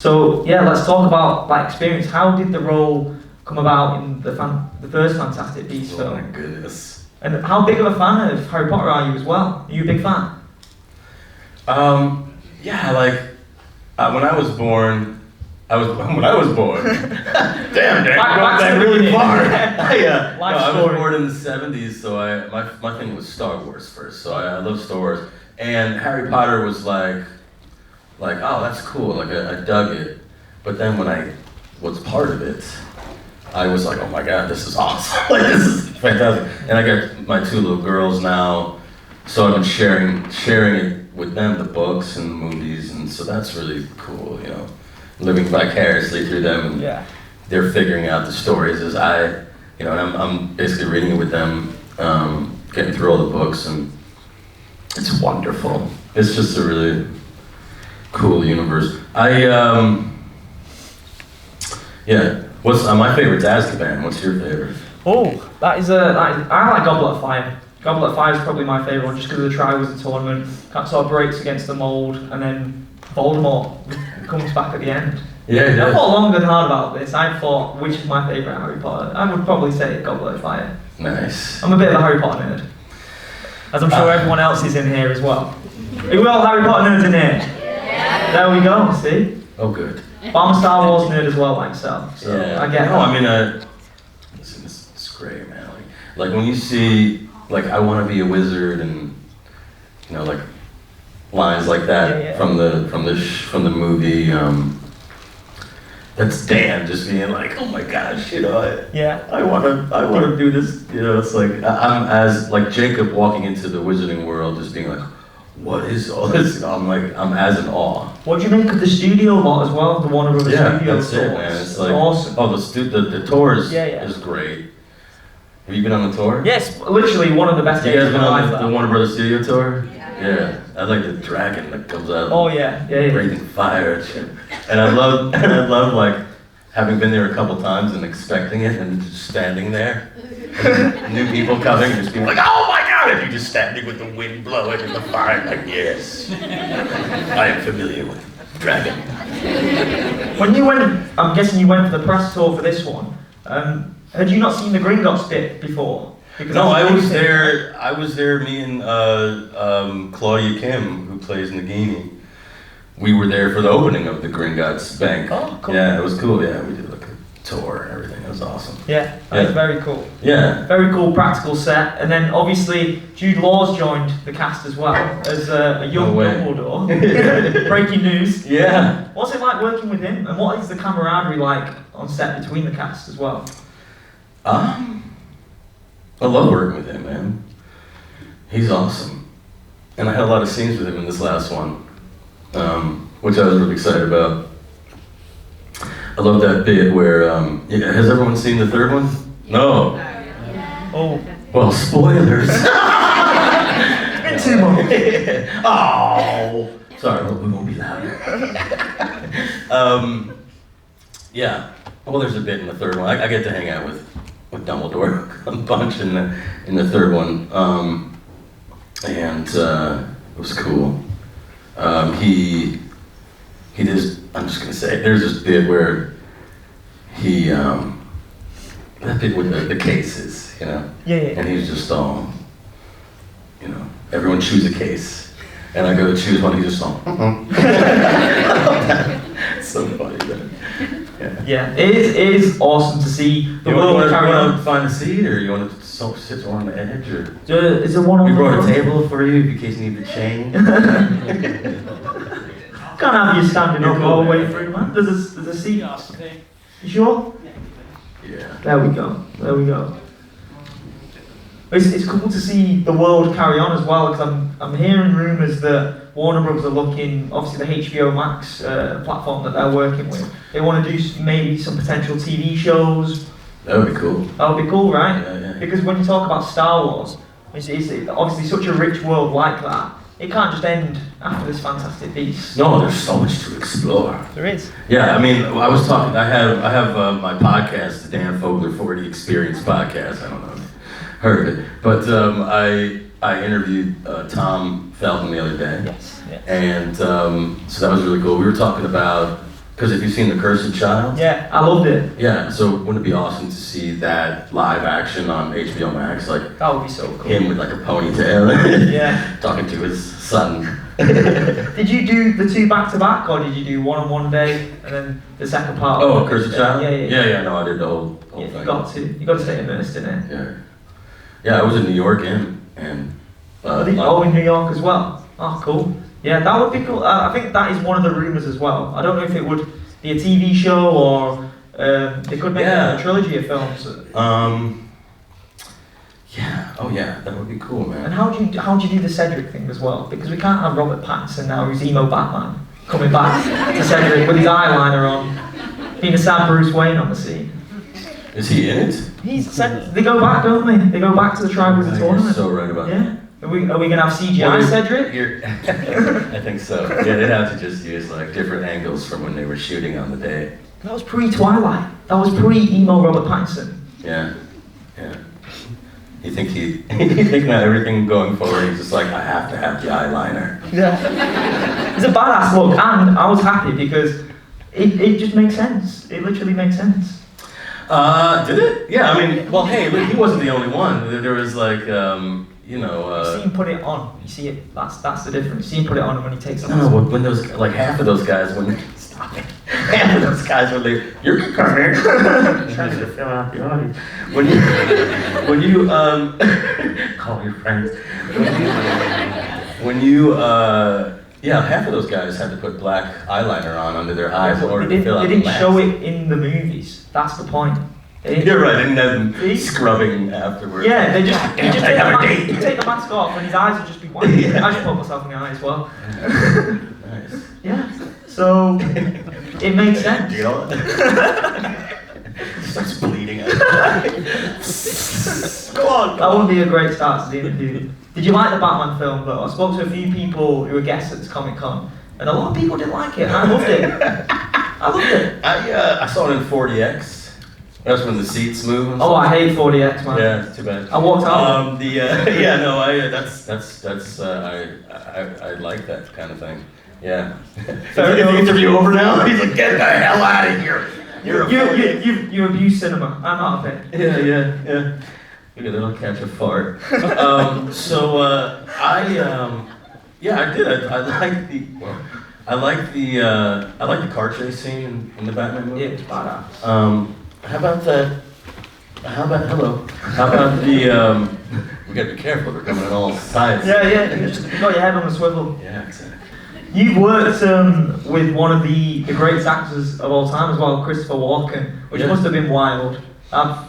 So yeah, let's talk about that experience. How did the role come about in the first Fantastic Beasts film? Oh my goodness. And how big of a fan of Harry Potter are you as well? Are you a big fan? Yeah, like when I was born, Damn, back really far. I was born in the '70s, so my thing was Star Wars first. So I love Star Wars, and Harry Potter was like, oh, that's cool. Like I dug it, but then when I was part of it, I was like, oh my god, this is awesome. Like this is fantastic. And I got my two little girls now, so I've been sharing it with them, the books and the movies, and so that's really cool, you know, living vicariously through them, and they're figuring out the stories as I, you know, and I'm basically reading it with them, getting through all the books, and it's wonderful. It's just a really cool universe. What's my favorite's Azkaban. What's your favorite? Oh, I like Goblet of Fire. Goblet of Fire is probably my favourite one, just because of the Triwizard Tournament. That sort of breaks against the mould, and then Voldemort comes back at the end. Yeah, I thought long and hard about this. I thought, which is my favourite Harry Potter? I would probably say Goblet of Fire. Nice. I'm a bit of a Harry Potter nerd, as I'm sure everyone else is in here as well. Are we all Harry Potter nerds in here? Yeah. There we go, see? Oh, good. But I'm a Star Wars nerd as well, like yourself, so yeah. I get that. No, I mean, listen, it's great, man. Like when you see, like, I want to be a wizard, and you know, like lines like that from the movie. That's Dan just being like, oh my gosh, you know, I want to do this. You know, it's like I'm as like Jacob walking into the wizarding world, just being like, what is all this? You know, I'm as in awe. What do you make of the studio lot as well? The Warner Brothers studio that's tours? it, man. It's like awesome. Oh, the tour is great. Have you been on the tour? Yes, literally one of the best days of of my life. You guys life. been on the Warner Brothers studio tour? Yeah. I like the dragon that comes out. Oh yeah. Breathing fire and shit. And I love like having been there a couple times and expecting it and just standing there. And new people coming and just being like, oh my god, and you just standing with the wind blowing and the fire, like, yes. I am familiar with dragon. When you went, I'm guessing you went for the press tour for this one. Had you not seen the Gringotts bit before? Because no, I was there, me and Claudia Kim, who plays Nagini. We were there for the opening of the Gringotts Bank. Oh, cool. Yeah, it was cool, yeah. We did like a tour and everything. It was awesome. Yeah, that was very cool. Yeah. Very cool practical set. And then obviously Jude Law's joined the cast as well as a young Dumbledore. Breaking news. Yeah. What's it like working with him? And what is the camaraderie like on set between the cast as well? I love working with him, man. He's awesome. And I had a lot of scenes with him in this last one, which I was really excited about. I love that bit where, has everyone seen the third one? No. Oh. Well, spoilers. It's been 2 months. Oh. Sorry, we won't be louder. Yeah. Well, there's a bit in the third one. I get to hang out with Dumbledore a bunch in the third one, and it was cool. He just, I'm just gonna say, there's this bit where he that bit with the cases, you know, and he's just all, you know, everyone choose a case, and I go to choose one, he's just all. It's so funny, man. Yeah, it is awesome to see the world carry on. You want to find a seat, or you want to sit on the edge, or is there one on we the brought road? a table for you in case you need the chain. Can't have you standing up You're all the cool, way man. through, man. There's a seat. You sure? Yeah. There we go. It's cool to see the world carry on as well, because I'm hearing rumours that Warner Bros. Are looking, obviously the HBO Max platform that they're working with, they want to do maybe some potential TV shows. That would be cool. That would be cool, right? Yeah. Because when you talk about Star Wars, it's obviously such a rich world like that. It can't just end after this Fantastic Beast. No, there's so much to explore. There is. Yeah, I mean, I was talking. I have my podcast, the Dan Fogler 40 Experience podcast. I don't know if you've heard of it, but I interviewed Tom Felton the other day. Yes. And so that was really cool. We were talking about Because if you've seen The Cursed Child, Yeah, I loved it. yeah. So wouldn't it be awesome to see that live action on HBO Max, like That would be so cool. him with like a ponytail, Yeah. talking to his son. Did you do the two back to back, or did you do one on one day and then the second part? Oh, Cursed Child. Yeah. No, I did the whole Yeah, thing. you got to stay immersed in it. Yeah. I was in New York and In New York as well. Oh, cool. Yeah, that would be cool. I think that is one of the rumors as well. I don't know if it would be a TV show or they could make a trilogy of films. Yeah. Oh yeah, that would be cool, man. And how do you do the Cedric thing as well? Because we can't have Robert Pattinson now, who's emo Batman, coming back to Cedric with his eyeliner on, being a sad Bruce Wayne on the scene. Is he in it? They go back, don't they? They go back to the Tribal You're tournament. so right about that. Yeah. Are we gonna have CGI Cedric? I think so. Yeah, they'd have to just use like different angles from when they were shooting on the day. That was pre-Twilight. That was pre-emo Robert Pattinson. Yeah. You think he now everything going forward, he's just like, I have to have the eyeliner. Yeah. It's a badass look, and I was happy because it just makes sense. It literally makes sense. Did it? Yeah, I mean, well, hey, look, he wasn't the only one. There was like, You see him put it on. You see it. That's the difference. You see him put it on when he takes it. No, when those like half of those guys stop it. Half of those guys when you're coming. Trying to fill out the audience. When you call your friends. Half of those guys had to put black eyeliner on under their eyes in order to fill out the They didn't blanks. show it in the movies. That's the point. You're right, they didn't have them scrubbing afterwards. Yeah, they just take the mask off and his eyes would just be white. Yeah. I just put myself in the eye as well. Nice. Yeah, so it makes sense. You know? It starts bleeding out. Go on. That would be a great start to the interview. Did you like the Batman film though? I spoke to a few people who were guests at this Comic-Con, and a lot of people didn't like it. I loved it. I saw it in 40X. That's when the seats move. And Oh, I hate 40X, man. Yeah, it's too bad. I walked out. I like that kind of thing. Yeah. Fair Is the enough. interview over now? He's like, get the hell out of here. You abuse cinema. I'm not a fan. Yeah. Look at that'll catch a fart. I did. I like the car chase scene in the Batman movie. Yeah, it's badass. How about the? We gotta be careful. They're coming on all sides. Yeah. You got your head on the swivel. Yeah, exactly. You've worked with one of the greatest actors of all time as well, Christopher Walken, which must have been wild. I've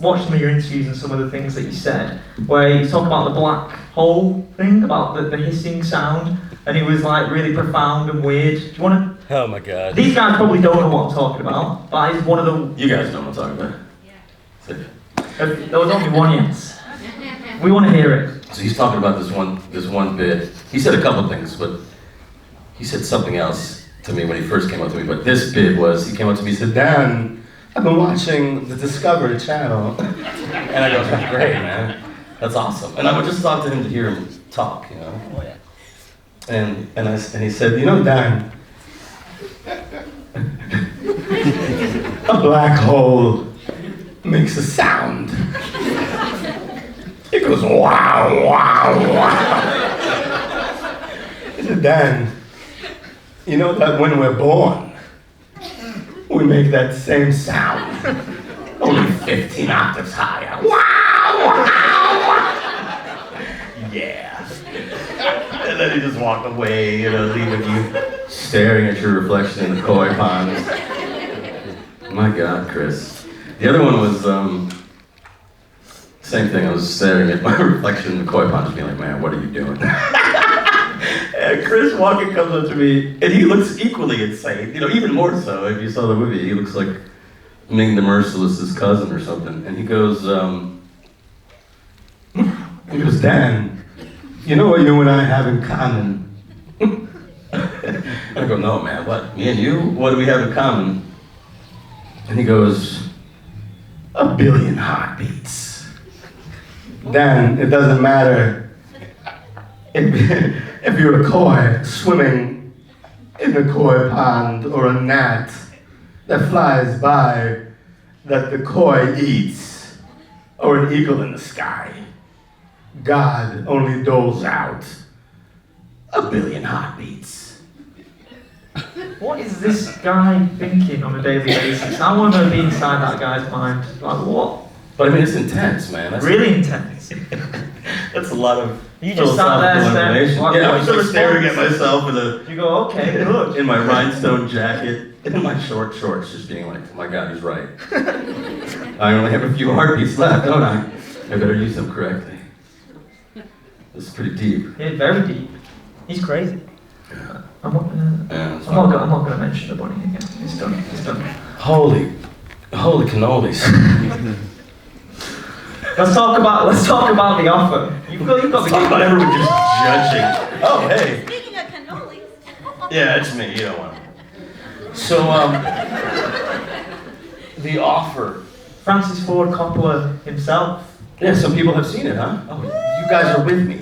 watched some of your interviews and some of the things that you said, where you talk about the black hole thing, about the hissing sound, and it was like really profound and weird. Do you want to? Oh my God. These guys probably don't know what I'm talking about, but it's one of the. You guys know what I'm talking about. There was only one yes. We want to hear it. So he's talking about this one bit. He said a couple things, but he said something else to me when he first came up to me. But this bit was, he came up to me and said, Dan, I've been watching the Discovery Channel. And I go, that's great, man. That's awesome. And I would just talk to him to hear him talk, you know. Oh yeah. And he said, you know, Dan, a black hole makes a sound. It goes wow, wow, wow. He said, Dan, you know that when we're born, we make that same sound, only 15 octaves higher. Wow, wow, wow. Yeah. And then he just walked away, you know, leaving you staring at your reflection in the koi pond. My God, Chris. The other one was, same thing. I was staring at my reflection in the koi pond, just being like, man, what are you doing? And Chris Walken comes up to me, and he looks equally insane. You know, even more so if you saw the movie. He looks like Ming the Merciless's cousin or something. And he goes, Dan, you know what you and I have in common? I go, no, man, what? Me and you? What do we have in common? And he goes, 1 billion heartbeats. Dan, it doesn't matter if you're a koi swimming in a koi pond or a gnat that flies by that the koi eats, or an eagle in the sky. God only doles out a billion heartbeats. What is this guy thinking on a daily basis? I want to be inside that guy's mind. Like, what? But I mean, it's intense, man. That's Really intense. That's a lot of You just sat there information. staring. Yeah, I was like staring at myself You go, okay, good. in my rhinestone jacket, in my short shorts, just being like, oh my God, he's right. I only have a few heartbeats left, don't I? I better use them correctly. This is pretty deep. Yeah, very deep. He's crazy. Yeah. I'm not gonna mention the bunny again. It's done. Holy cannolis. Let's talk about the offer. You've got Talk about everyone just judging. Oh, hey. Speaking of cannolis. Yeah, it's me. You don't want to. So, the offer. Francis Ford Coppola himself. Yeah, some people have seen it, huh? Oh, you guys are with me.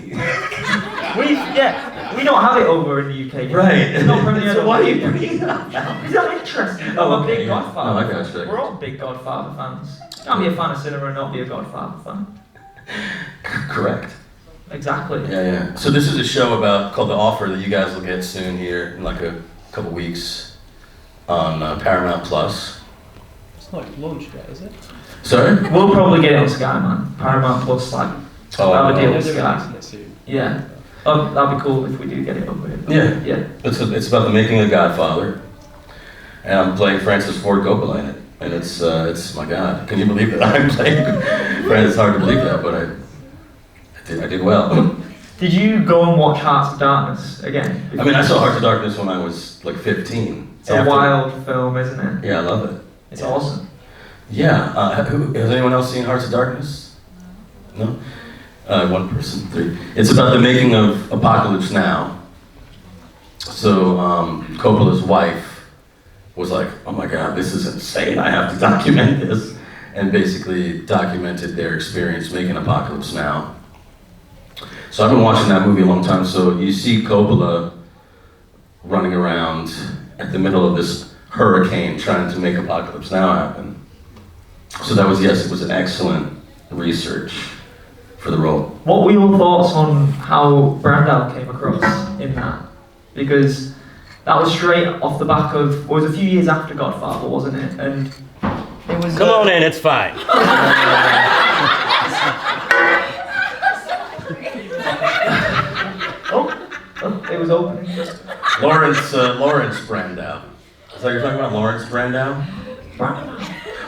We don't have it over in the UK. Right. It's not premiered So why are over you here. bringing it up now? Is that interesting? Oh, I'm a okay, big yeah. Godfather. No, I got you. We're all big Godfather fans. You can't be a fan of cinema and not be a Godfather fan. Correct. Exactly. Yeah. So this is a show called The Offer that you guys will get soon here in like a couple weeks on Paramount Plus. It's not launched yet, is it? Sorry? We'll probably get it on Sky, man. Paramount Plus, like, Oh, have a deal Yeah, with they're Sky. releasing it soon. Yeah. Oh, that'd be cool if we do get it over here. Yeah. It's about the making of Godfather, and I'm playing Francis Ford Coppola in it, and it's my God, can you believe that I'm playing? It's hard to believe that, but I did well. Did you go and watch Hearts of Darkness again? I mean, I saw Hearts of Darkness when I was like 15. It's a wild film, isn't it? Yeah, I love it. It's awesome. Yeah. Has anyone else seen Hearts of Darkness? No? One person, 3. It's about the making of Apocalypse Now. So Coppola's wife was like, oh my God, this is insane. I have to document this. And basically documented their experience making Apocalypse Now. So I've been watching that movie a long time. So you see Coppola running around at the middle of this hurricane trying to make Apocalypse Now happen. So it was an excellent research for the role. What were your thoughts on how Brando came across in that? Because that was straight off the back of, it was a few years after Godfather, wasn't it? And it was. Come on in, it's fine. It was opening. Lawrence Brando. Is that you're talking about Lawrence Brando?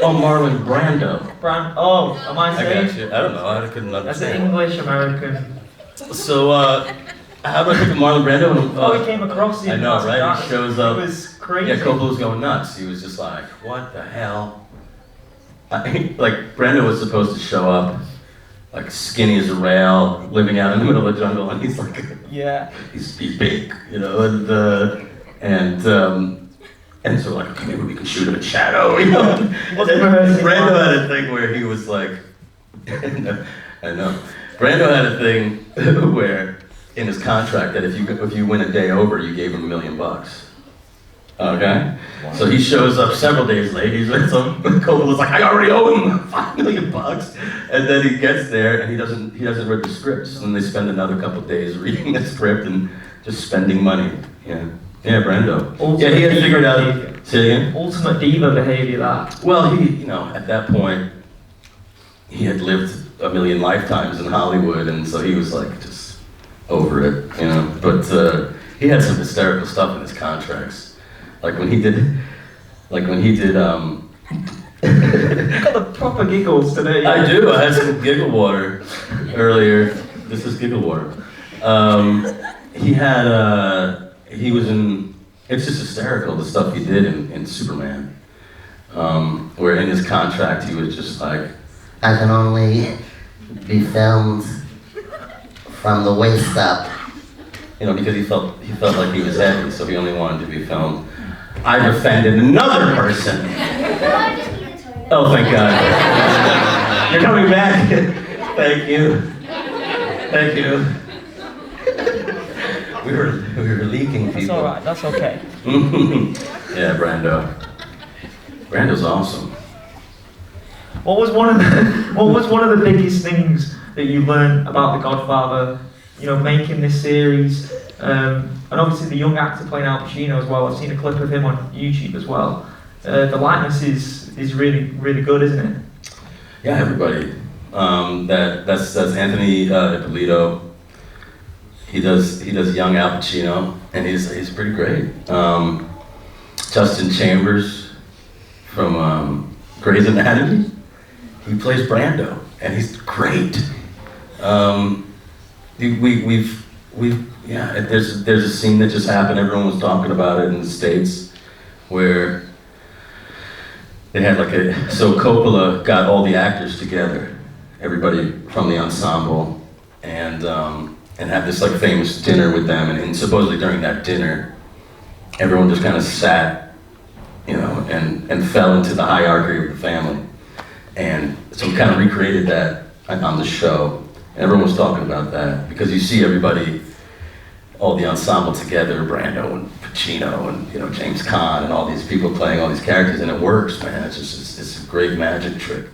Oh, Marlon Brando. Am I I saying? got you. I don't know. I couldn't That's an understand. English American. So, how do I think of Marlon Brando? Oh, he came across the I know, right? He shows up. It was crazy. Yeah, Coppola was going nuts. He was just like, what the hell? Like, Brando was supposed to show up, like, skinny as a rail, living out in the middle of the jungle, and he's like, Yeah. he's big, you know, and so like, okay, maybe we can shoot him in shadow, you know? And then Brando had a thing where he was like, I know. Brando had a thing where in his contract that if you win a day over, you gave him $1 million. Okay? Wow. So he shows up several days late. He's with some Coppola's like, I already owe him $5 million. And then he gets there and he doesn't read the scripts. And they spend another couple days reading the script and just spending money. Yeah. Yeah, Brando. Ultimate he had figured out. behavior. Say again? Ultimate diva behavior, that. Well, he, at that point, he had lived a million lifetimes in Hollywood, and so he was like just over it, But he had some hysterical stuff in his contracts, like when he did. You got the proper giggles today. I do. I had some giggle water earlier. This is giggle water. He was in. It's just hysterical, the stuff he did in Superman, where in his contract he was just like, I can only be filmed from the waist up. Because he felt like he was heavy, so he only wanted to be filmed. I've offended another person. Oh, thank God. You're coming back. Thank you. we were leaking people. That's all right. That's okay. Yeah, Brando. Brando's awesome. What was one of the biggest things that you learned about The Godfather? You know, making this series, and obviously the young actor playing Al Pacino as well. I've seen a clip of him on YouTube as well. The likeness is really good, isn't it? Yeah, everybody. That's Anthony Ippolito. He does young Al Pacino, and he's pretty great. Justin Chambers from Grey's Anatomy. He plays Brando, and he's great. There's a scene that just happened. Everyone was talking about it in the States, where they had so Coppola got all the actors together, everybody from the ensemble, and had this famous dinner with them, and supposedly during that dinner, everyone just kind of sat, and fell into the hierarchy of the family. And so we kind of recreated that on the show. Everyone was talking about that because you see everybody, all the ensemble together, Brando and Pacino and James Caan and all these people playing all these characters, and it works, man. It's a great magic trick.